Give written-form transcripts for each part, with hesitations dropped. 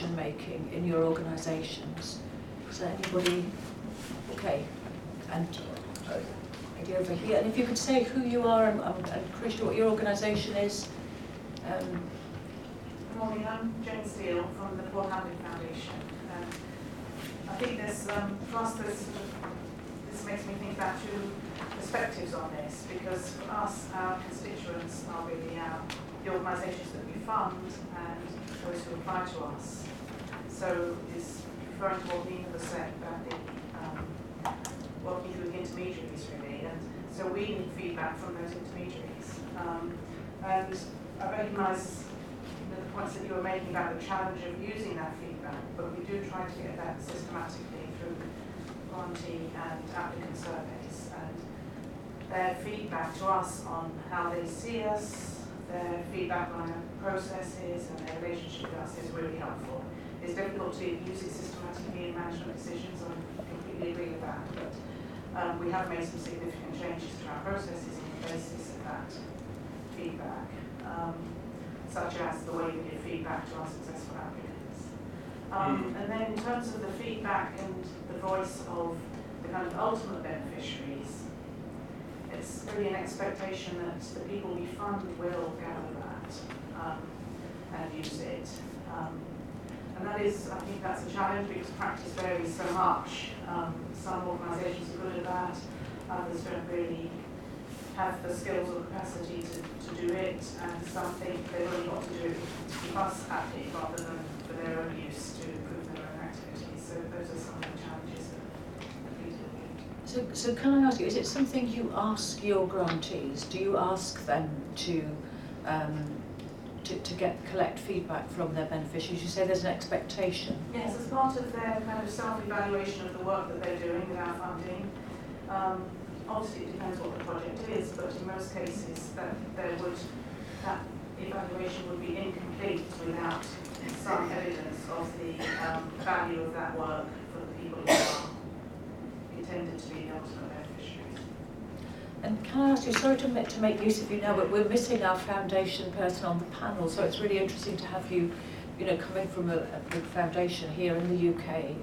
making in your organisations? Is there anybody? Okay, and maybe over here. And if you could say who you are and crucially what your organisation is. Good morning, I'm Jane Steele from the Poor Housing Foundation. I think there's, for us, this makes me think about two perspectives on this, because for us, our constituents are really the organisations that we fund and those who apply to us. So it's referring to what Nina was saying about the working through the intermediaries, really, and so we need feedback from those intermediaries. And I recognise the points that you were making about the challenge of using that feedback, but we do try to get that systematically through grantee and applicant surveys, and their feedback to us on how they see us, their feedback on our processes and their relationship with us is really helpful. It's difficult to use it systematically in management decisions, I completely agree with that, but we have made some significant changes to our processes on the basis of that feedback, such as the way we give feedback to our successful applicants. And then in terms of the feedback and the voice of the kind of ultimate beneficiaries, it's really an expectation that the people we fund will gather that and use it. And that is, I think that's a challenge because practice varies so much. Some organisations are good at that, others don't really have the skills or capacity to do it, and some think they've only got to do it to keep us happy rather than for their own use to improve their own activities. So those are some of the challenges that we deal with. So can I ask you, is it something you ask your grantees? Do you ask them to collect feedback from their beneficiaries? You say there's an expectation. Yes, as part of their kind of self-evaluation of the work that they're doing with our funding. Obviously, it depends what the project is, but in most cases, that evaluation would be incomplete without some evidence of the value of that work for the people who are intended to be the ultimate beneficiaries. And can I ask you, sorry to make use of you now, but we're missing our foundation person on the panel, so it's really interesting to have you, coming from a big foundation here in the UK.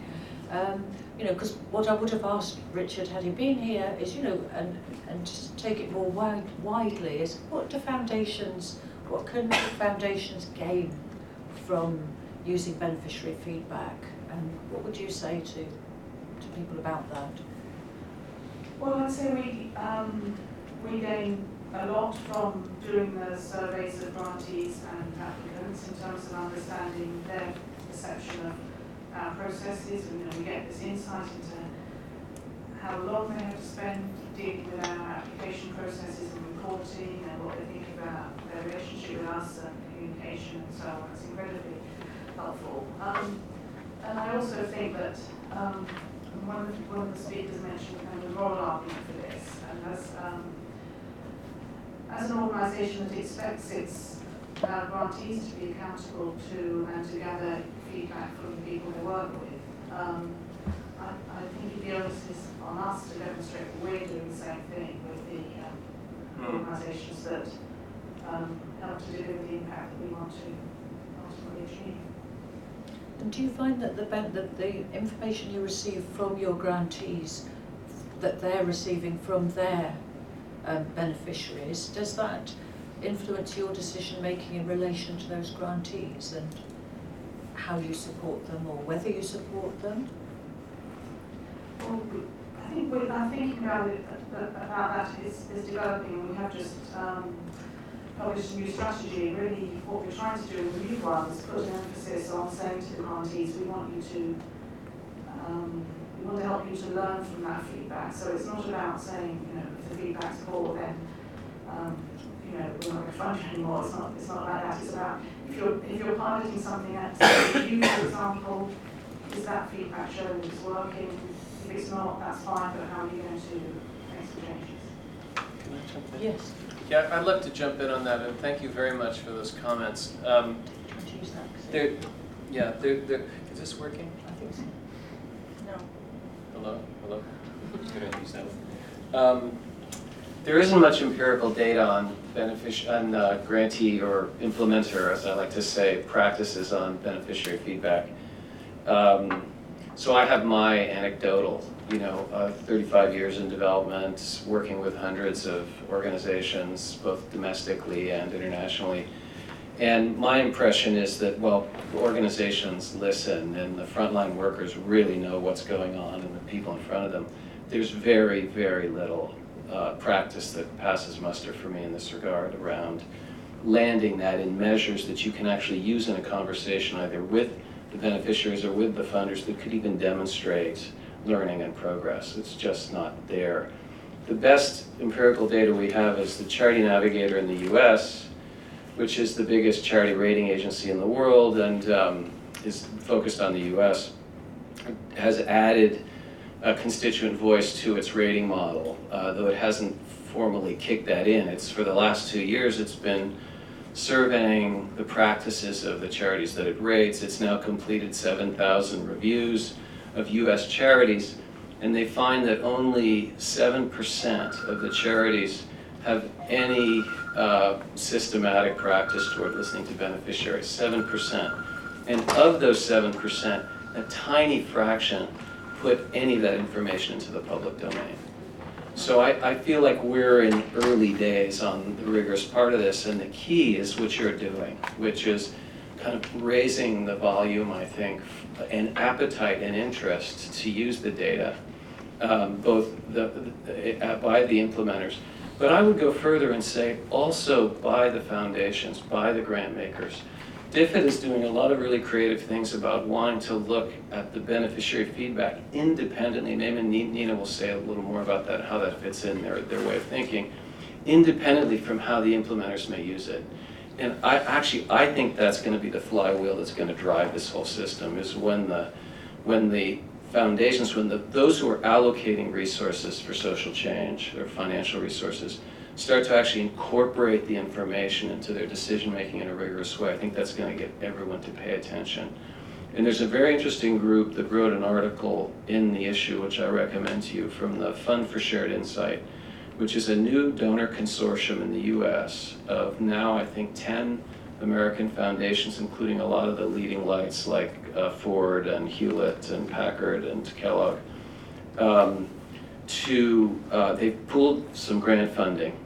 Because what I would have asked Richard had he been here is, and just take it more widely, is what can foundations gain from using beneficiary feedback, and what would you say to people about that? Well, I'd say we gain a lot from doing the surveys of grantees and applicants in terms of understanding their perception of our processes, and we get this insight into how long they have to spend dealing with our application processes and reporting, and what they think about their relationship with us and communication and so on. It's incredibly helpful. And I also think that one of the speakers mentioned kind of the moral argument for this, and as an organisation that expects its grantees to be accountable to and to gather feedback from the people they work with, I think the onus is on us to demonstrate that we're doing the same thing with the organisations that help to deliver the impact that we want to ultimately achieve. And do you find that the information you receive from your grantees, that they're receiving from their beneficiaries, does that influence your decision making in relation to those grantees and how you support them or whether you support them? Well, I think our thinking about that is developing. We have just published a new strategy. Really, what we're trying to do in the new one is put an emphasis on saying to the grantees, we want to help you to learn from that feedback. So it's not about saying, if the feedback's poor, then we're not going to fund you anymore. It's not like that. It's about if you're piloting something at you, for example, is that feedback showing that it's working? If it's not, that's fine. But how are you going to make some changes? Can I jump in? Yes. Yeah, I'd love to jump in on that, and thank you very much for those comments. Is this working? I think so. No. Hello? Good, I use that one. There isn't much empirical data on grantee or implementer, as I like to say, practices on beneficiary feedback. So I have my anecdotal, 35 years in development, working with hundreds of organizations, both domestically and internationally. And my impression is that, well, organizations listen and the frontline workers really know what's going on and the people in front of them. There's very, very little practice that passes muster for me in this regard around landing that in measures that you can actually use in a conversation either with the beneficiaries or with the funders that could even demonstrate learning and progress. It's just not there. The best empirical data we have is the Charity Navigator in the US, which is the biggest charity rating agency in the world and is focused on the US, has added a constituent voice to its rating model, though it hasn't formally kicked that in. It's for the last 2 years, it's been surveying the practices of the charities that it rates. It's now completed 7,000 reviews of US charities, and they find that only 7% of the charities have any systematic practice toward listening to beneficiaries, 7%. And of those 7%, a tiny fraction put any of that information into the public domain. So I feel like we're in early days on the rigorous part of this, and the key is what you're doing, which is kind of raising the volume, I think, and appetite and interest to use the data, both by the implementers. But I would go further and say also by the foundations, by the grant makers. DFID is doing a lot of really creative things about wanting to look at the beneficiary feedback independently. Maybe Nina will say a little more about that, how that fits in their way of thinking, independently from how the implementers may use it. And I think that's going to be the flywheel that's going to drive this whole system, is when the foundations, those who are allocating resources for social change, or financial resources, start to actually incorporate the information into their decision-making in a rigorous way. I think that's going to get everyone to pay attention. And there's a very interesting group that wrote an article in the issue, which I recommend to you, from the Fund for Shared Insight, which is a new donor consortium in the US of now, I think, 10 American foundations, including a lot of the leading lights like Ford and Hewlett and Packard and Kellogg. They've pooled some grant funding,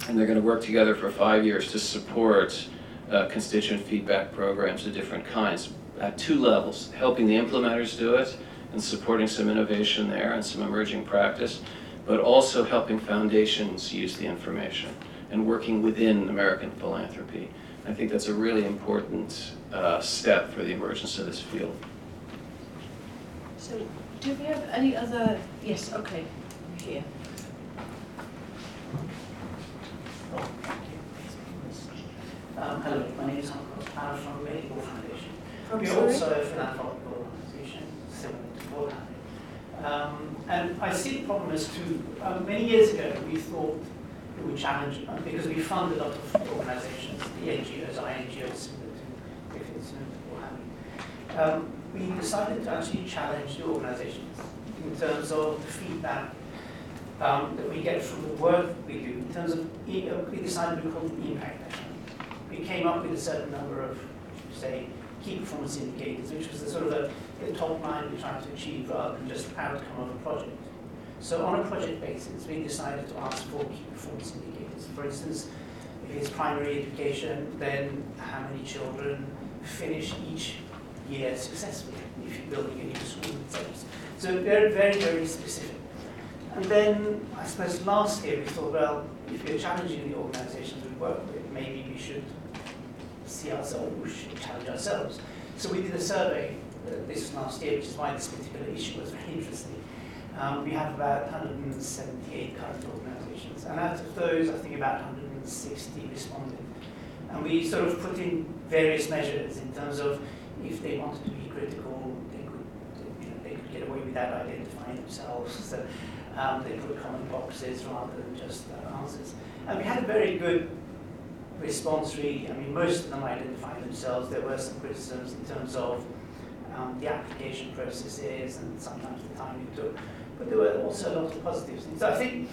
and they're going to work together for 5 years to support constituent feedback programs of different kinds at 2 levels, helping the implementers do it and supporting some innovation there and some emerging practice, but also helping foundations use the information and working within American philanthropy. I think that's a really important step for the emergence of this field. So, do we have any other? Yes, okay, here. Hello, my name is Anna from the Medical Foundation. We're Sorry? also a philanthropic organisation, similar to Bonbright. And I see the problem as two. Many years ago, we thought it would challenge, because we fund a lot of organisations, the NGOs, INGOs, similar to DFID or having. We decided to actually challenge the organisations in terms of the feedback that we get from the work we do. In terms of, we decided to call them impact action. We came up with a certain number of, say, key performance indicators, which was the sort of the top line we tried to achieve rather than just the outcome of a project. So on a project basis, we decided to ask for key performance indicators. For instance, if it's primary education, then how many children finish each year successfully if you're building a new school themselves. So very, very, very specific. And then, I suppose last year we thought, well, if we're challenging the organizations we work with, maybe we should see ourselves, we should challenge ourselves. So we did a survey this last year, which is why this particular issue was very interesting. We have about 178 current organizations, and out of those, I think about 160 responded. And we sort of put in various measures in terms of if they wanted to be critical, they could get away without identifying themselves. So they put comment boxes rather than just answers. And we had a very good response, really. I mean, most of them identified themselves. There were some criticisms in terms of the application processes and sometimes the time it took. But there were also a lot of positives. And so I think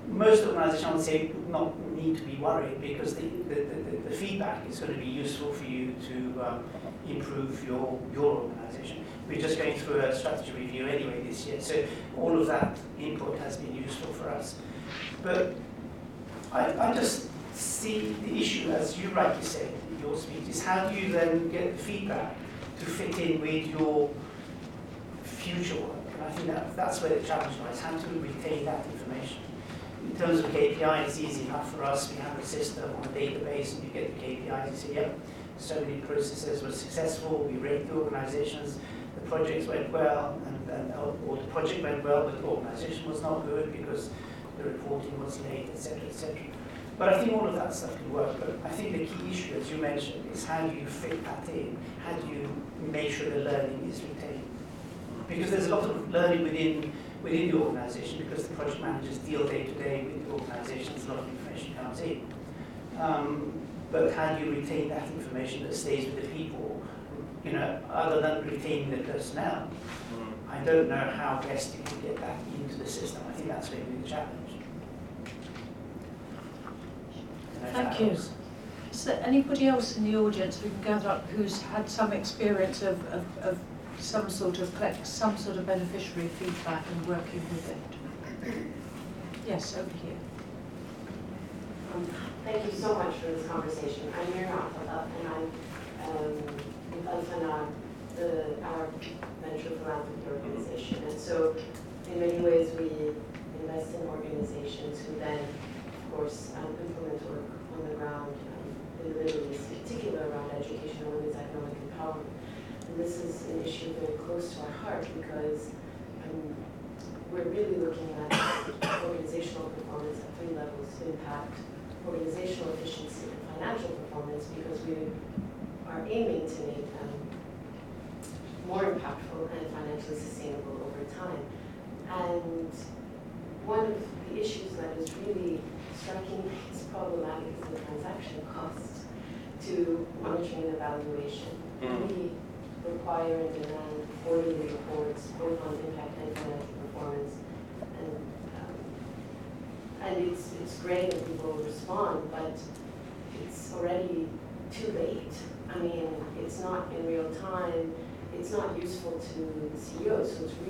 most organisations, I would say, would not need to be worried because the feedback is going to be useful for you to improve your organisation. We're just going through a strategy review anyway this year, so all of that input has been useful for us. But I just see the issue, as you rightly said in your speech, is how do you then get the feedback to fit in with your future work? And I think that's where the challenge lies, how to retain that information. In terms of KPI, it's easy enough for us. We have a system on a database, and you get the KPIs. You say, yep, so many processes were successful. We rate the organizations. The projects went well, or the project went well, but the organization was not good because the reporting was late, etc., etc. But I think all of that stuff can work. But I think the key issue, as you mentioned, is how do you fit that in? How do you make sure the learning is retained? Because there's a lot of learning within the organisation, because the project managers deal day to day with the organisations, a lot of information comes in. But how do you retain that information that stays with the people, you know, other than retaining the personnel? I don't know how best you can get that into the system. I think that's going to be the challenge. Thank you. Is there anybody else in the audience we can gather up who's had some experience of some sort of beneficiary feedback and working with it? Yes, over here. Thank you so much for this conversation. I'm Mira and I'm with Alfana, our venture philanthropy organization. And so in many ways we invest in organizations who then, of course, implement work on the ground in the Middle East, in particular around education and women's economic empowerment. And this is an issue very close to our heart because we're really looking at organizational performance at 3 levels: impact, organizational efficiency, and financial performance, because we are aiming to make them more impactful and financially sustainable over time. And one of the issues that is really striking me as problematic is the transaction cost to monitoring and evaluation. We require and demand quarterly reports both on impact and financial performance, and it's great that people respond, but it's already too late. I mean, it's not in real time. It's not useful to the CEOs, so it's really